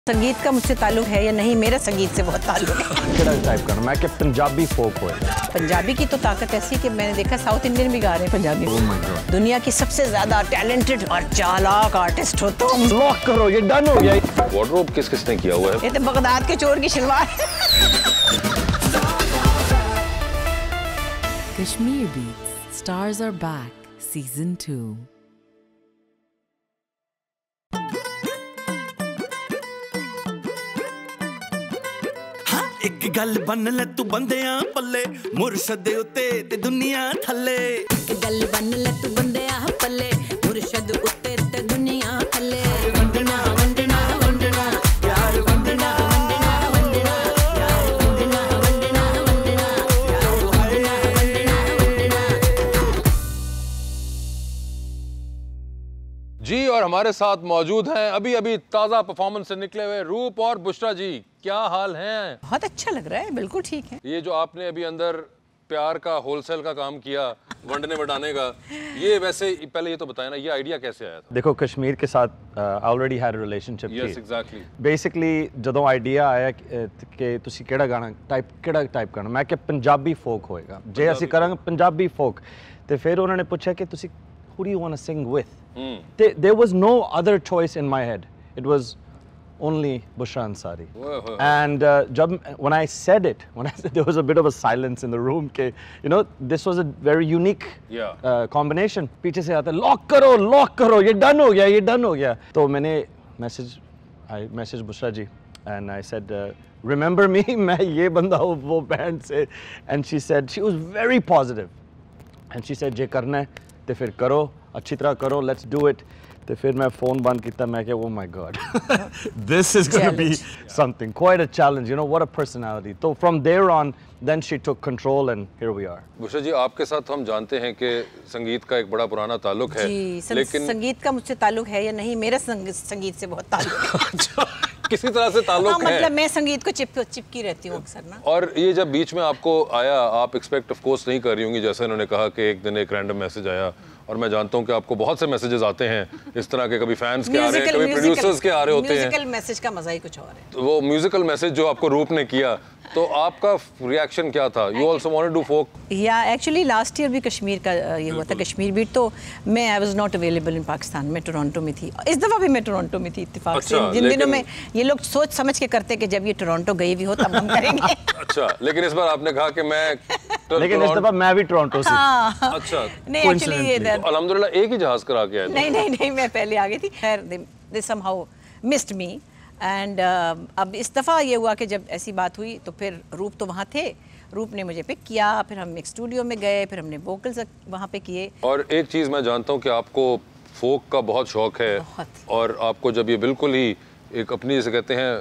संगीत का मुझसे ताल्लुक है या नहीं, मेरा संगीत से बहुत ताल्लुक है। किड़ा टाइप करना मैं कि पंजाबी फोक हो। पंजाबी की तो ताकत ऐसी कि मैंने देखा साउथ इंडियन भी गा रहे हैं पंजाबी। दुनिया की सबसे ज्यादा टैलेंटेड और चालाक आर्टिस्ट हो तुम। लॉक करो, ये डन हो गया। वार्डरोब किसने किया हुआ है? ये तो बगदाद के चोर की शलवार है। Kashmir Beats, Stars Are Back, Season 2. एक गल बन ले तू बंदियां पल्ले मुर्शद उत्ते ते दुनिया थल्ले। एक गल बन ले तू बंदियां पल्ले मुर्शद उत्ते ते दुनिया थल्ले। वंडना वंडना वंडना यार वंडना वंडना वंडना यार वंडना वंडना वंडना यार वंडना वंडना। जी और हमारे साथ मौजूद हैं अभी ताज़ा परफॉर्मेंस से निकले हुए रूप और बुशरा जी। क्या हाल हैं? बहुत अच्छा लग रहा है, बिल्कुल ठीक है। ये जो आपने अभी अंदर प्यार का होलसेल का काम किया, वंडने वडाने का, ये वैसे पहले ये तो बताया ना, ये आइडिया कैसे आया था? देखो कश्मीर के साथ already had relationship. Yes exactly. Basically ਜਦੋਂ आइडिया आया कि ਤੁਸੀਂ ਕਿਹੜਾ ਗਾਣਾ ਟਾਈਪ ਕਰਨਾ, ਮੈਂ ਕਿ ਪੰਜਾਬੀ ਫੋਕ ਹੋਏਗਾ। ਜੇ ਅਸੀਂ ਕਰਾਂਗੇ ਪੰਜਾਬੀ ਫੋਕ ਤੇ ਫਿਰ ਉਹਨਾਂ ਨੇ ਪੁੱਛਿਆ ਕਿ ਤੁਸੀਂ who do you want to sing with? There was no other choice in my head. It was only Bushra Ansari. And when I said it, there was a bit of a silence in the room. You know, this was a very unique combination. पीछे से आता lock करो, ये done हो गया. तो मैंने I messaged Bushra ji and I said, remember me, मैं ये बंदा हूँ वो band से. And she was very positive. And she said, जे करना है तो फिर करो, अच्छी तरह करो, let's do it. तो फिर मैं फोन बंद किया, मैं क्या, oh my god, this is going to be something, quite a challenge, you know, what a personality. तो from there on, then she took control and here we are. Bushra जी, आपके साथ हम जानते हैं कि संगीत का एक बड़ा पुराना ताल्लुक है, लेकिन संगीत का मुझसे ताल्लुक है या नहीं, मेरा संगीत से बहुत ताल्लुक है। किसी तरह से ताल्लुक है। मतलब मैं संगीत को चिपकी रहती हूँ अक्सर ना। और ये जब बीच में आपको आया, आप एक्सपेक्ट ऑफ कोर्स नहीं कर रही होंगी, जैसे उन्होंने कहा कि एक दिन एक रैंडम मैसेज आया, और मैं जानता हूँ कि आपको बहुत से मैसेजेस आते हैं इस तरह के, कभी फैंस के आ रहे हैं, कभी प्रोड्यूसर्स के आ रहे होते हैं। म्यूजिकल मैसेज का मजा ही कुछ और है। तो वो म्यूजिकल मैसेज जो आपको रूप ने किया, तो आपका रिएक्शन क्या था? यू ऑल्सो वांटेड टू फोक? या एक्चुअली लास्ट ईयर भी कश्मीर का ये हुआ था, कश्मीर बीट। तो मैं I was not available in Pakistan, मैं टोरंटो में थी। इस दफ़ा भी मैं टोरंटो में थी इत्तेफाक से। जिन दिनों में ये लोग सोच समझ के करते कि जब ये टोरंटो गई भी हो तब हम करेंगे। अच्छा, लेकिन इस बार आपने कहा कि मैं लेकिन इस दफ़ा मैं भी टोरंटो से। अच्छा, नहीं एक्चुअली अल्हम्दुलिल्लाह एक ही जहाज करा के आए। नहीं मैं पहले आ गई थी। खैर दे समहाउ मिस्ड मी एंड अब इस दफ़ा ये हुआ कि जब ऐसी बात हुई तो फिर रूप तो वहाँ थे, रूप ने मुझे पिक किया, फिर हम एक स्टूडियो में गए, फिर हमने वोकल्स वहाँ पे किए। और एक चीज़ मैं जानता हूँ कि आपको फोक का बहुत शौक है, और आपको जब ये बिल्कुल ही एक अपनी जैसे कहते हैं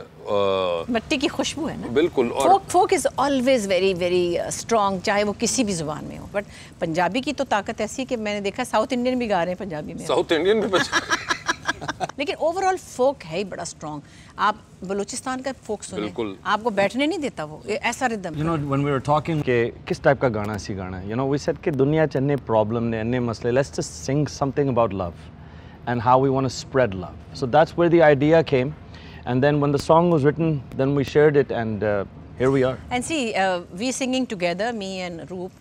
मिट्टी की खुशबू है ना, बिल्कुल। और folk is always very very strong, चाहे वो किसी भी जुबान में हो। बट पंजाबी की तो ताकत ऐसी है कि मैंने देखा साउथ इंडियन भी गा रहे हैं पंजाबी में। साउथ इंडियन भी लेकिन ओवरऑल फोक है ही बड़ा स्ट्रॉन्ग। आप बलूचिस्तान का फोक सुने, आपको बैठने नहीं देता वो, ऐसा rhythm. You know, when we were talking कि किस टाइप का गाना सी गाना, you know, we said कि दुनिया च अन्ने प्रॉब्लम ने, अन्ने मसले, let's just sing something about love and how we want to spread love. So that's where the idea came, and then when the song was written, then we shared it, and here we are. And see, we singing together, me and Roop,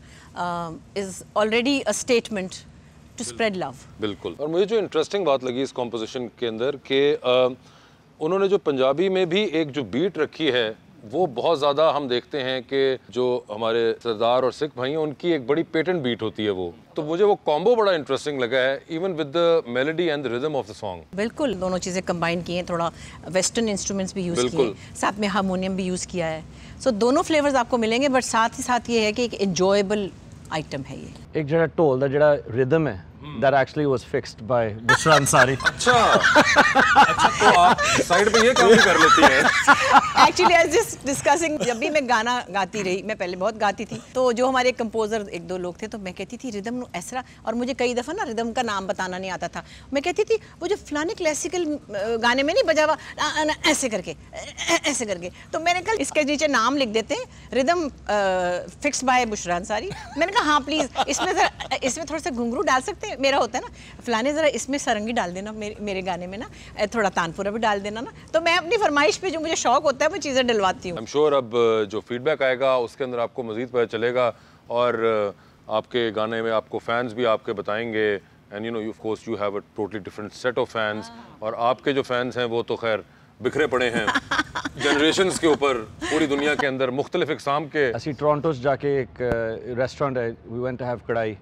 is already a statement to spread love. बिल्कुल। और मुझे जो interesting बात लगी इस composition के अंदर कि उन्होंने जो पंजाबी में भी एक जो बीट रखी है, वो बहुत ज़्यादा हम देखते हैं कि जो हमारे सरदार और सिख भाई हैं उनकी एक बड़ी पेटेंट बीट होती है वो। तो मुझे वो कॉम्बो बड़ा इंटरेस्टिंग लगा है, even with the melody and the rhythm of the song. बिल्कुल, दोनों चीज़ें कंबाइन की हैं, थोड़ा वेस्टर्न इंस्ट्रूमेंट्स भी यूज़ किए, साथ में हारमोनियम भी यूज़ किया है। सो दोनों फ्लेवर्स आपको मिलेंगे, बट साथ ही साथ ये है कि एक एंजॉयबल आइटम है ये। एक जरा ढोल दा जरा रिदम है, that actually was fixed by Bushra Ansari. अच्छा तो आप साइड पे ये काम भी कर लेती हैं। Actually I was just discussing, जब भी मैं गाना गाती रही, मैं पहले बहुत गाती थी, तो जो हमारे कंपोजर एक दो लोग थे, तो मैं कहती थी रिदम ऐसा, और मुझे कई दफ़ा ना रिदम का नाम बताना नहीं आता था। मैं कहती थी वो जो फलाने क्लासिकल गाने में नहीं बजा हुआ ऐसे करके, तो मैंने कल इसके नीचे नाम लिख देते हैं, rhythm fix by Bushra Ansari. मैंने कहा हाँ प्लीज़ इसमें थोड़ा सा घुंघरू डाल सकते हैं, मेरा होता है ना, फलाने ज़रा इसमें सारंगी डाल देना मेरे गाने में ना, थोड़ा तानपुरा भी डाल देना ना, तो मैं अपनी फरमाइश पे जो मुझे शौक होता है वो चीज़ें डलवाती हूँ। आई एम श्योर अब जो फीडबैक आएगा उसके अंदर आपको मज़ीद पता चलेगा और आपके गाने में आपको फैंस भी आपके बताएंगे and you know of course you have a totally different set of fans और आपके जो फैंस हैं वो तो खैर बिखरे पड़े हैं जनरेशंस के ऊपर पूरी दुनिया के अंदर मुख्तलिफ इकसाम के। ਅਸੀਂ ਟੋਰਾਂਟੋ 'ਚ ਜਾ ਕੇ ਇੱਕ ਰੈਸਟੋਰੈਂਟ ਹੈ, we went to have ਕੜਾਈ,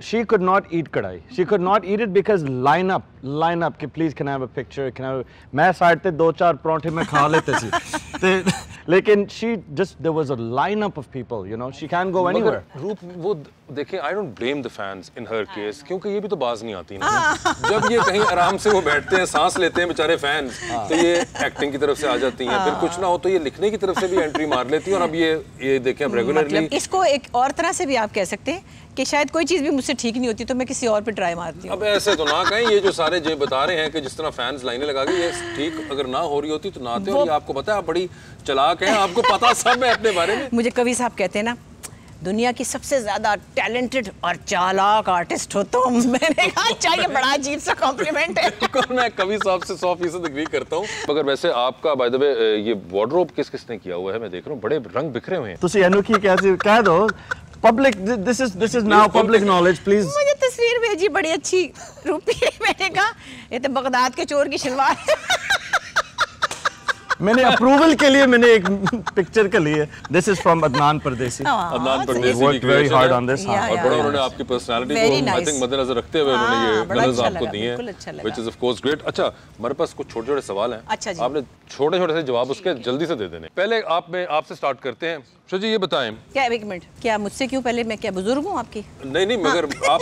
she could not eat ਕੜਾਈ, she could not eat it because line up कि please can I have a picture, can I have मैं साइड ਤੇ 2-4 ਪਰੌਂਠੇ ਮੈਂ ਖਾ लेते ਸੀ ਤੇ लेकिन she just there was a lineup of people, you know, she can't go anywhere. रूप वो देखिए I don't blame the fans in her case क्योंकि ये भी तो बाज नहीं आती ना जब ये कहीं आराम से वो बैठते हैं सांस लेते हैं बेचारे फैंस तो ये एक्टिंग की तरफ से आ जाती हैं, फिर कुछ ना हो तो ये लिखने की तरफ से भी एंट्री मार लेती हैं और अब ये देखें अब रेगुलरली मतलब इसको एक और तरह से भी आप कह सकते हैं कि शायद कोई चीज़ भी मुझसे ठीक नहीं होती तो मैं किसी और पे ट्राई मारती हूँ। अब ऐसे तो ना कहें, ये जो सारे जो बता रहे हैं कि जिस तरह फैंस लाइनें लगा के ये ठीक अगर ना हो रही होती तो ना आते और ये आपको पता है आप बड़ी चालाक हैं, आपको पता सब है अपने बारे में। मुझे कवि साहब कहते हैं ना दुनिया की सबसे ज्यादा टैलेंटेड और चालाक आर्टिस्ट हो तो मैंने कहा अच्छा ये बड़ा अजीब सा कॉम्प्लीमेंट है। मैं कवि साहब से 100% एग्री करता हूँ। मगर वैसे आपका बाय द वे ये वार्डरोब किसने किया हुआ है, मैं देख रहा हूँ बड़े रंग बिखरे हुए हैं। ਤੁਸੀਂ ਇਹਨੂੰ ਕੀ ਕਹਿ ਦੋ public, this is now public knowledge, please. मुझे तस्वीर भेजी बड़ी अच्छी रूपी, मैंने कहा ये तो बगदाद के चोर की शलवार है। मैंने अप्रूवल के लिए मैंने एक पिक्चर के लिए दिस इज फ्रॉम अदनान परदेसी। अदनान परदेसी worked very hard on this और बड़ा उन्होंने आपकी पर्सनालिटी को आई थिंक मद्देनजर रखते हुए उन्होंने ये कलर्स आपको दिए हैं which is of course great. अच्छा हमारे पास कुछ छोटे-छोटे सवाल हैं, अच्छा जी। आपने छोटे-छोटे से जवाब उसके जल्दी से दे देने। पहले आपसे स्टार्ट करते हैं। श्री जी ये बताएं क्या एक मिनट क्या मुझसे क्यों पहले मैं क्या बुजुर्ग हूँ आपकी? नहीं मगर आप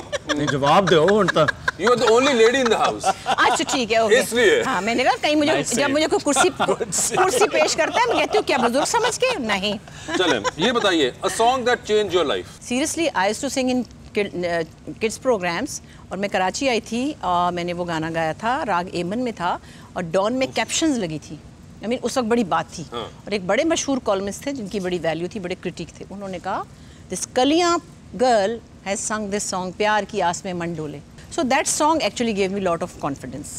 जवाब दो हुन तक you are the only lady in the house. अच्छा ठीक है ओके। इसलिए हाँ मैंने कहा कहीं मुझे जब मुझे कोई कुर्सी पेश करता है मैं कहती हूँ क्या बुजुर्ग समझ के नहीं। चलें ये बताइए a song that change your life. Seriously I used to sing in kids programmes और मैं कराची आई थी और मैंने वो गाना गाया था, राग एमन में था और डॉन में कैप्शंस लगी थी। I mean, उस वक्त बड़ी बात थी और एक बड़े मशहूर कॉलमिस्ट थे जिनकी बड़ी वैल्यू थी, बड़े क्रिटिक थे, उन्होंने कहा दिस कलियां गर्ल हैज सung दिस सॉन्ग प्यार की आस में मन डोले। So that song actually give me lot of confidence.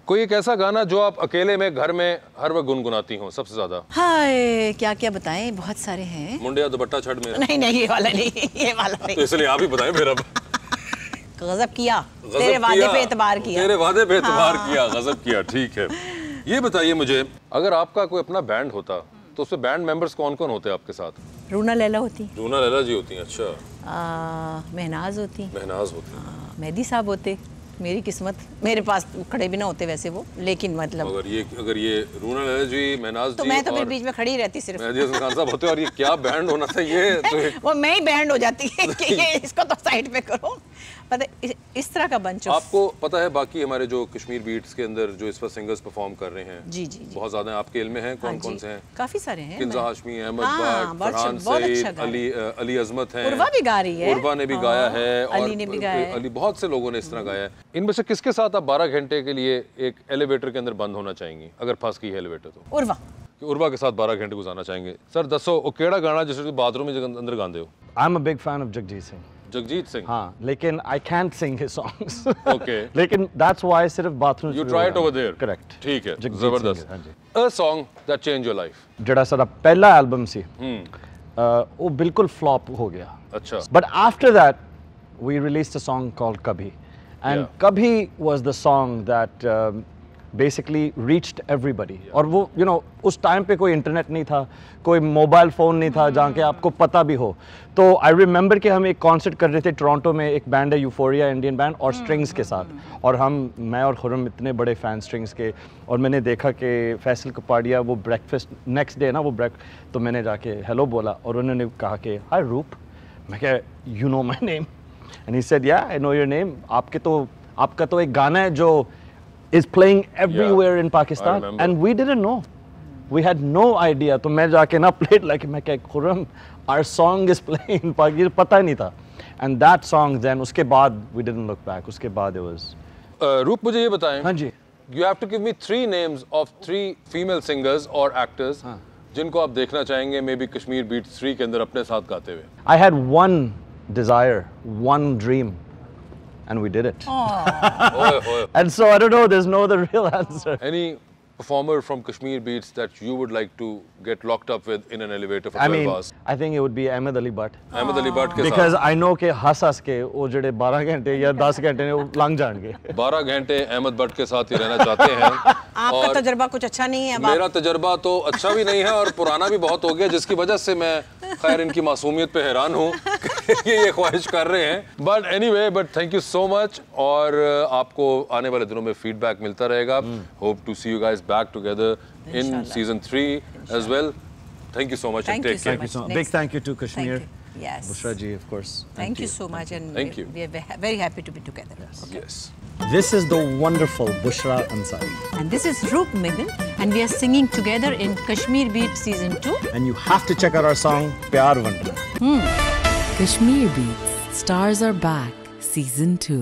कोई एक ऐसा गाना जो आप अकेले में घर में हर वक्त गुनगुनाती हो सबसे ज्यादा? हाय क्या क्या बताएं, बहुत सारे हैं। मुंडिया दुपट्टा छड़ मेरा। नहीं ये वाला नहीं, ये वाला नहीं। तो इसलिए आप ही बताएं फिर अब। गजब किया, तेरे वादे पे एतबार किया। तेरे वादे पे एतबार किया, गजब किया, ठीक है। ये बताइए मुझे अगर आपका कोई अपना बैंड होता तो उसमें बैंड मेंबर्स कौन कौन होते आपके साथ? रूना लैला होती। रूना लैला जी होती हैं, अच्छा। महनाज होती। महनाज होती। मेहदी साहब होते। मेरी किस्मत मेरे पास खड़े भी ना होते वैसे वो, लेकिन मतलब अगर ये रूना लैला जी, महनाज जी तो मैं तो फिर बीच में खड़ी रहती सिर्फ। मेहदी हसन खान साहब होते और ये क्या बैंड होना था ये तो वो मैं ही बैंड हो जाती है कि ये इसको तो साइड पे करो, पता इस तरह का बंच। आपको पता है बाकी हमारे जो कश्मीर बीट्स के अंदर जो इस वक्त सिंगर्स परफॉर्म कर रहे हैं जी बहुत ज्यादा हैं, आपके इल्म में हैं कौन से हैं? काफी सारे हैं। किंजा हाशमी, अहमद बाट, फरहान सईद, अली अजमत हैं, उर्वा भी गा रही है, उर्वा ने भी गाया है और अली ने भी गाया है, अली बहुत से लोगों ने इस तरह गाया है। इनमें से किसके साथ आप 12 घंटे के लिए एक एलिवेटर के अंदर बंद होना चाहेंगी अगर फंस गई है एलिवेटर तो? उर्वा के साथ 12 घंटे गुजारना चाहेंगे। सर दसो वो केड़ा गाना जिस बाथरूम में अंदर गांदे हो? I am a big fan of Jagjit Singh. Jagjit Singh? हाँ लेकिन I can't sing his songs. Okay लेकिन दैट्स व्हाई सिर्फ bathroom you try it over there. Correct, ठीक है, जबरदस्त। A song that change your life. ਜਿਹੜਾ ਸਾਡਾ ਪਹਿਲਾ ਐਲਬਮ ਸੀ ਉਹ ਬਿਲਕੁਲ फ्लॉप हो गया। अच्छा। But after that we released a song called Kabhi and Kabhi was the song that basically reached everybody। और वो you know उस टाइम पे कोई इंटरनेट नहीं था, कोई मोबाइल फ़ोन नहीं था जहाँ के आपको पता भी हो। तो आई रिमेंबर कि हम एक कॉन्सर्ट कर रहे थे टोरंटो में, एक बैंड है यूफोरिया इंडियन बैंड और स्ट्रिंग्स के साथ, और मैं और खुर्रम इतने बड़े फ़ैन स्ट्रिंग्स के, और मैंने देखा कि फैसल कपाड़िया वो ब्रेकफास्ट नेक्स्ट डे ना वो तो मैंने जाके हेलो बोला और उन्होंने कहा कि हाय रूप। मैं क्या you know my name? And he said या आई नो योर नेम। आपका तो एक गाना है जो is playing everywhere in Pakistan and we didn't know, we had no idea। तो मैं जाके ना played like मैं क्या Khurram our song is playing in Pakistan, पता ही नहीं था। and that song then उसके बाद we didn't look back, उसके बाद it was रूप मुझे ये बताएं। हाँ जी। you have to give me 3 names of 3 female singers or actors जिनको आप देखना चाहेंगे मे बी कश्मीर बीट्स 3 के अंदर अपने साथ गाते हुए। I had one desire, one dream and we did it. Oy, oy. And so I don't know, there's no other real answer. Any performer from Kashmir Beats that you would like to get locked up with in an elevator for I 12 mean, hours? I think it would be Ahmed Ali Butt. Ahmed Ali Butt के Because साथ I know कि हंस के वो जड़े 12 घंटे या 10 घंटे ने वो लंघ जाएंगे. 12 घंटे अहमद भट्ट के साथ ही रहना चाहते हैं. आपका तजर्बा कुछ अच्छा नहीं है. मेरा तजर्बा तो अच्छा भी नहीं है और पुराना भी बहुत हो गया, जिसकी वजह से मैं खैर इनकी मासूमियत पे हैरान हूँ कि ये ख्वाहिश कर रहे हैं. But anyway, but thank you so much, और आपको आने वाले दिनों में फीडबैक मिलता रहेगा. Hope to see you guys back together in season 3 as well. Thank you so much. Thank you so much. So big thank you to Kashmir. Yes. Bushra ji, of course. Thank you so much, and Thank you. we are very happy to be together. Okay. Yes. This is the wonderful Bushra Ansari. And this is Roop Megan, and we are singing together in Kashmir Beat Season 2. And you have to check out our song, Pyar Vandana. Kashmir Beats, Stars Are Back, Season 2.